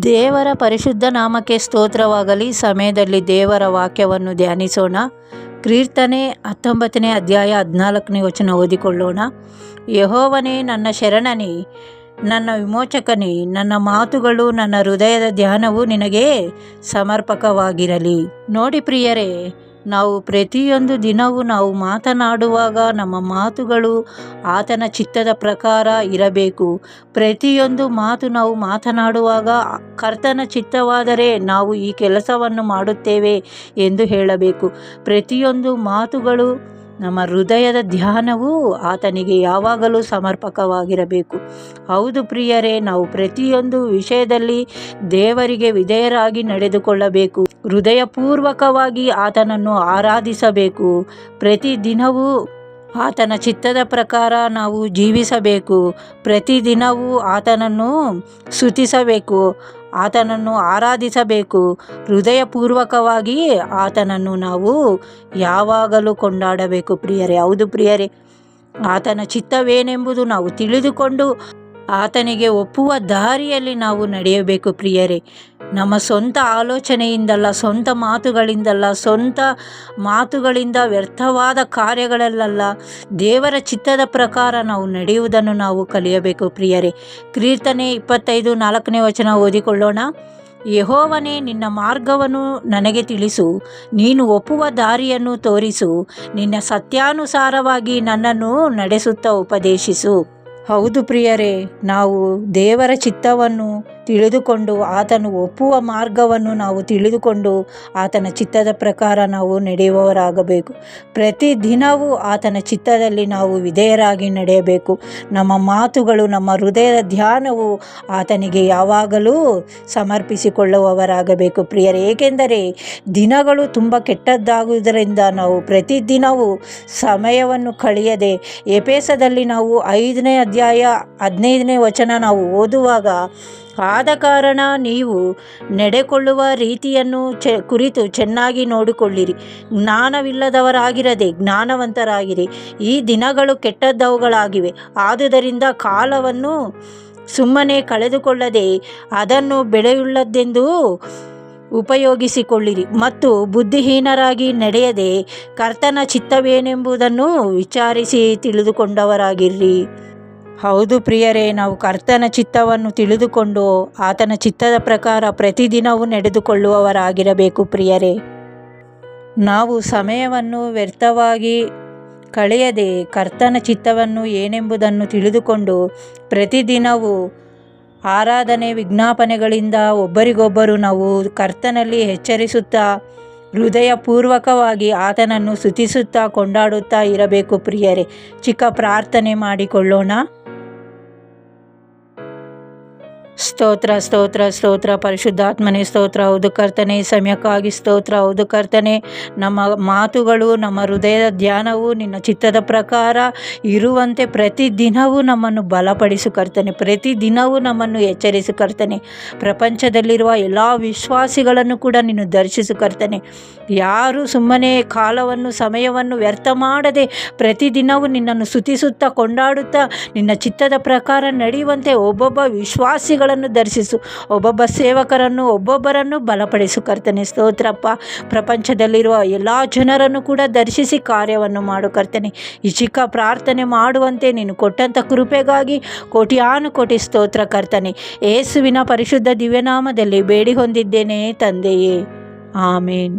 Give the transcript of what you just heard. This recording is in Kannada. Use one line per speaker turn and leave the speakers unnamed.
ದೇವರ ಪರಿಶುದ್ಧ ನಾಮಕ್ಕೆ ಸ್ತೋತ್ರವಾಗಲಿ. ಸಮಯದಲ್ಲಿ ದೇವರ ವಾಕ್ಯವನ್ನು ಧ್ಯಾನಿಸೋಣ. ಕೀರ್ತನೆ 19ನೇ ಅಧ್ಯಾಯ 14ನೇ ವಚನ ಓದಿಕೊಳ್ಳೋಣ. ಯೆಹೋವನೇ ನನ್ನ ಶರಣನೇ, ನನ್ನ ವಿಮೋಚಕನೇ, ನನ್ನ ಮಾತುಗಳು ನನ್ನ ಹೃದಯದ ಧ್ಯಾನವು ನಿನಗೆ ಸಮರ್ಪಕವಾಗಿರಲಿ. ನೋಡಿ ಪ್ರಿಯರೇ, ನಾವು ಪ್ರತಿಯೊಂದು ದಿನವೂ ನಾವು ಮಾತನಾಡುವಾಗ ನಮ್ಮ ಮಾತುಗಳು ಆತನ ಚಿತ್ತದ ಪ್ರಕಾರ ಇರಬೇಕು. ಪ್ರತಿಯೊಂದು ಮಾತು ನಾವು ಮಾತನಾಡುವಾಗ ಕರ್ತನ ಚಿತ್ತವಾದರೆ ನಾವು ಈ ಕೆಲಸವನ್ನು ಮಾಡುತ್ತೇವೆ ಎಂದು ಹೇಳಬೇಕು. ಪ್ರತಿಯೊಂದು ಮಾತುಗಳು ನಮ್ಮ ಹೃದಯದ ಧ್ಯಾನವು ಆತನಿಗೆ ಯಾವಾಗಲೂ ಸಮರ್ಪಕವಾಗಿರಬೇಕು. ಹೌದು ಪ್ರಿಯರೇ, ನಾವು ಪ್ರತಿಯೊಂದು ವಿಷಯದಲ್ಲಿ ದೇವರಿಗೆ ವಿಧೇಯರಾಗಿ ನಡೆದುಕೊಳ್ಳಬೇಕು. ಹೃದಯಪೂರ್ವಕವಾಗಿ ಆತನನ್ನು ಆರಾಧಿಸಬೇಕು. ಪ್ರತಿದಿನವೂ ಆತನ ಚಿತ್ತದ ಪ್ರಕಾರ ನಾವು ಜೀವಿಸಬೇಕು. ಪ್ರತಿದಿನವೂ ಆತನನ್ನು ಸ್ತುತಿಸಬೇಕು, ಆತನನ್ನು ಆರಾಧಿಸಬೇಕು. ಹೃದಯಪೂರ್ವಕವಾಗಿ ಆತನನ್ನು ನಾವು ಯಾವಾಗಲೂ ಕೊಂಡಾಡಬೇಕು ಪ್ರಿಯರೇ. ಹೌದು ಪ್ರಿಯರೇ, ಆತನ ಚಿತ್ತವೇನೆಂಬುದು ನಾವು ತಿಳಿದುಕೊಂಡು ಆತನಿಗೆ ಒಪ್ಪುವ ದಾರಿಯಲ್ಲಿ ನಾವು ನಡೆಯಬೇಕು ಪ್ರಿಯರೇ. ನಮ್ಮ ಸ್ವಂತ ಆಲೋಚನೆಯಿಂದಲ್ಲ, ಸ್ವಂತ ಮಾತುಗಳಿಂದ ವ್ಯರ್ಥವಾದ ಕಾರ್ಯಗಳಲ್ಲ, ದೇವರ ಚಿತ್ತದ ಪ್ರಕಾರ ನಾವು ನಡೆಯುವುದನ್ನು ನಾವು ಕಲಿಯಬೇಕು ಪ್ರಿಯರೇ. ಕೀರ್ತನೆ 25:4ನೇ ವಚನ ಓದಿಕೊಳ್ಳೋಣ. ಯೆಹೋವನೇ, ನಿನ್ನ ಮಾರ್ಗವನ್ನು ನನಗೆ ತಿಳಿಸು, ನೀನು ಒಪ್ಪುವ ದಾರಿಯನ್ನು ತೋರಿಸು, ನಿನ್ನ ಸತ್ಯಾನುಸಾರವಾಗಿ ನನ್ನನ್ನು ನಡೆಸುತ್ತಾ ಉಪದೇಶಿಸು. ಹೌದು ಪ್ರಿಯರೇ, ನಾವು ದೇವರ ಚಿತ್ತವನ್ನು ತಿಳಿದುಕೊಂಡು ಆತನು ಒಪ್ಪುವ ಮಾರ್ಗವನ್ನು ನಾವು ತಿಳಿದುಕೊಂಡು ಆತನ ಚಿತ್ತದ ಪ್ರಕಾರ ನಾವು ನಡೆಯುವವರಾಗಬೇಕು. ಪ್ರತಿದಿನವೂ ಆತನ ಚಿತ್ತದಲ್ಲಿ ನಾವು ವಿಧೇಯರಾಗಿ ನಡೆಯಬೇಕು. ನಮ್ಮ ಮಾತುಗಳು, ನಮ್ಮ ಹೃದಯದ ಧ್ಯಾನವು ಆತನಿಗೆ ಯಾವಾಗಲೂ ಸಮರ್ಪಿಸಿಕೊಳ್ಳುವವರಾಗಬೇಕು ಪ್ರಿಯರೇ. ಏಕೆಂದರೆ ದಿನಗಳು ತುಂಬ ಕೆಟ್ಟದ್ದಾಗುವುದರಿಂದ ನಾವು ಪ್ರತಿದಿನವೂ ಸಮಯವನ್ನು ಕಳೆಯದೆ, ಎಫೆಸದಲ್ಲಿ ನಾವು 5ನೇ ಅಧ್ಯಾಯ 15ನೇ ವಚನ ನಾವು ಓದುವಾಗ, ಆದ ಕಾರಣ ನೀವು ನಡೆಕೊಳ್ಳುವ ರೀತಿಯನ್ನು ಕುರಿತು ಚೆನ್ನಾಗಿ ನೋಡಿಕೊಳ್ಳಿರಿ, ಜ್ಞಾನವಿಲ್ಲದವರಾಗಿರದೆ ಜ್ಞಾನವಂತರಾಗಿರಿ. ಈ ದಿನಗಳು ಕೆಟ್ಟದ್ದವುಗಳಾಗಿವೆ. ಆದುದರಿಂದ ಕಾಲವನ್ನು ಸುಮ್ಮನೆ ಕಳೆದುಕೊಳ್ಳದೆ ಅದನ್ನು ಬೆಲೆಯುಳ್ಳದ್ದೆಂದು ಉಪಯೋಗಿಸಿಕೊಳ್ಳಿರಿ ಮತ್ತು ಬುದ್ಧಿಹೀನರಾಗಿ ನಡೆಯದೆ ಕರ್ತನ ಚಿತ್ತವೇನೆಂಬುದನ್ನು ವಿಚಾರಿಸಿ ತಿಳಿದುಕೊಂಡವರಾಗಿರ್ರಿ. ಹೌದು ಪ್ರಿಯರೇ, ನಾವು ಕರ್ತನ ಚಿತ್ತವನ್ನು ತಿಳಿದುಕೊಂಡು ಆತನ ಚಿತ್ತದ ಪ್ರಕಾರ ಪ್ರತಿದಿನವೂ ನಡೆದುಕೊಳ್ಳುವವರಾಗಿರಬೇಕು ಪ್ರಿಯರೇ. ನಾವು ಸಮಯವನ್ನು ವ್ಯರ್ಥವಾಗಿ ಕಳೆಯದೆ ಕರ್ತನ ಚಿತ್ತವನ್ನು ಏನೆಂಬುದನ್ನು ತಿಳಿದುಕೊಂಡು ಪ್ರತಿದಿನವೂ ಆರಾಧನೆ ವಿಜ್ಞಾಪನೆಗಳಿಂದ ಒಬ್ಬರಿಗೊಬ್ಬರು ನಾವು ಕರ್ತನಲ್ಲಿ ಎಚ್ಚರಿಸುತ್ತಾ ಹೃದಯಪೂರ್ವಕವಾಗಿ ಆತನನ್ನು ಸ್ತುತಿಸುತ್ತಾ ಕೊಂಡಾಡುತ್ತಾ ಇರಬೇಕು ಪ್ರಿಯರೇ. ಚಿಕ್ಕ ಪ್ರಾರ್ಥನೆ ಮಾಡಿಕೊಳ್ಳೋಣ. ಸ್ತೋತ್ರ ಸ್ತೋತ್ರ ಸ್ತೋತ್ರ ಪರಿಶುದ್ಧಾತ್ಮನೇ ಸ್ತೋತ್ರ. ಹೌದು ಕರ್ತನೆ, ಸಮಯಕ್ಕಾಗಿ ಸ್ತೋತ್ರ. ಹೌದು ಕರ್ತನೆ, ನಮ್ಮ ಮಾತುಗಳು, ನಮ್ಮ ಹೃದಯದ ಧ್ಯಾನವು ನಿನ್ನ ಚಿತ್ತದ ಪ್ರಕಾರ ಇರುವಂತೆ ಪ್ರತಿದಿನವೂ ನಮ್ಮನ್ನು ಬಲಪಡಿಸು ಕರ್ತನೆ. ಪ್ರತಿದಿನವೂ ನಮ್ಮನ್ನು ಎಚ್ಚರಿಸು ಕರ್ತನೆ. ಪ್ರಪಂಚದಲ್ಲಿರುವ ಎಲ್ಲ ವಿಶ್ವಾಸಿಗಳನ್ನು ಕೂಡ ನೀನು ದರ್ಶಿಸು ಕರ್ತನೆ. ಯಾರು ಸುಮ್ಮನೆ ಸಮಯವನ್ನು ವ್ಯರ್ಥ ಮಾಡದೆ ಪ್ರತಿದಿನವೂ ನಿನ್ನನ್ನು ಸ್ತುತಿಸುತ್ತಾ ಕೊಂಡಾಡುತ್ತಾ ನಿನ್ನ ಚಿತ್ತದ ಪ್ರಕಾರ ನಡೆಯುವಂತೆ ಒಬ್ಬೊಬ್ಬ ವಿಶ್ವಾಸಿಗಳನ್ನು ದರ್ಶಿಸು. ಒಬ್ಬೊಬ್ಬ ಸೇವಕರನ್ನು, ಒಬ್ಬೊಬ್ಬರನ್ನು ಬಲಪಡಿಸು ಕರ್ತನೆ. ಸ್ತೋತ್ರಪ್ಪ. ಪ್ರಪಂಚದಲ್ಲಿರುವ ಎಲ್ಲ ಜನರನ್ನು ಕೂಡ ದರ್ಶಿಸಿ ಕಾರ್ಯವನ್ನು ಮಾಡು ಕರ್ತನೆ. ಈ ಚಿಕ್ಕ ಪ್ರಾರ್ಥನೆ ಮಾಡುವಂತೆ ನೀನು ಕೊಟ್ಟಂಥ ಕೃಪೆಗಾಗಿ ಕೋಟಿ ಸ್ತೋತ್ರ ಕರ್ತನೆ. ಯೇಸುವಿನ ಪರಿಶುದ್ಧ ದಿವ್ಯನಾಮದಲ್ಲಿ ಬೇಡಿ ಹೊಂದಿದ್ದೇನೆ ತಂದೆಯೇ, ಆಮೇನ್.